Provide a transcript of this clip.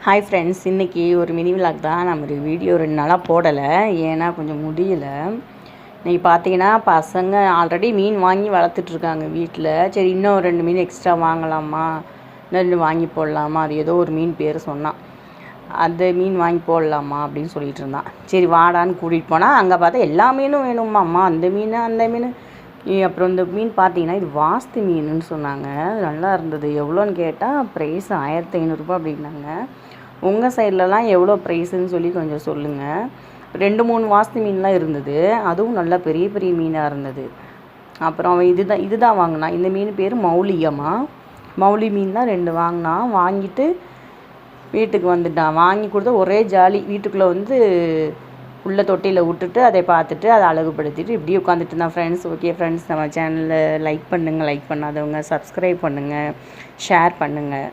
Hi friends, இன்றைக்கி ஒரு mini vlog தான். நம்ம ஒரு வீடியோ 2 நாளாக போடலை, ஏன்னா கொஞ்சம் முடியல. இன்றைக்கி பார்த்தீங்கன்னா பசங்க ஆல்ரெடி மீன் வாங்கி வளர்த்துட்ருக்காங்க வீட்டில். சரி, இன்னும் 2 மீன் எக்ஸ்ட்ரா வாங்கலாமா, இன்னும் 2 வாங்கி போடலாமா, அது ஏதோ ஒரு மீன் பேர் சொன்னான். அந்த மீன் வாங்கி போடலாமா அப்படின்னு சொல்லிகிட்டு இருந்தான். சரி வாடான்னு கூட்டிகிட்டு போனால் அங்கே பார்த்தா எல்லா மீனும் வேணுமாம்மா, அந்த மீன் அந்த மீன். அப்புறம் இந்த மீன் பார்த்தீங்கன்னா இது வாஸ்து மீனுன்னு சொன்னாங்க. நல்லா இருந்தது. எவ்வளோன்னு கேட்டால் ப்ரைஸ் 1500 அப்படின்னாங்க. உங்கள் சைட்லலாம் எவ்வளோ ப்ரைஸுன்னு சொல்லி கொஞ்சம் சொல்லுங்கள். 2-3 வாஸ்து மீன்லாம் இருந்தது, அதுவும் நல்லா பெரிய பெரிய மீனாக இருந்தது. அப்புறம் அவன் இதுதான் வாங்கினான். இந்த மீன் பேர் மௌலியம்மா. மௌலி மீன் தான் 2 வாங்கினான். வாங்கிட்டு வீட்டுக்கு வந்துட்டான். வாங்கி கொடுத்தா ஒரே ஜாலி. வீட்டுக்குள்ளே வந்து உள்ள தொட்டியில் விட்டுட்டு அதை பார்த்துட்டு அதை அழகுபடுத்திட்டு இப்படியே உட்காந்துட்டு இருந்தான் ஃப்ரெண்ட்ஸ். ஓகே ஃப்ரெண்ட்ஸ், நம்ம சேனலில் லைக் பண்ணுங்கள், லைக் பண்ணாதவங்க சப்ஸ்கிரைப் பண்ணுங்கள், ஷேர் பண்ணுங்கள்.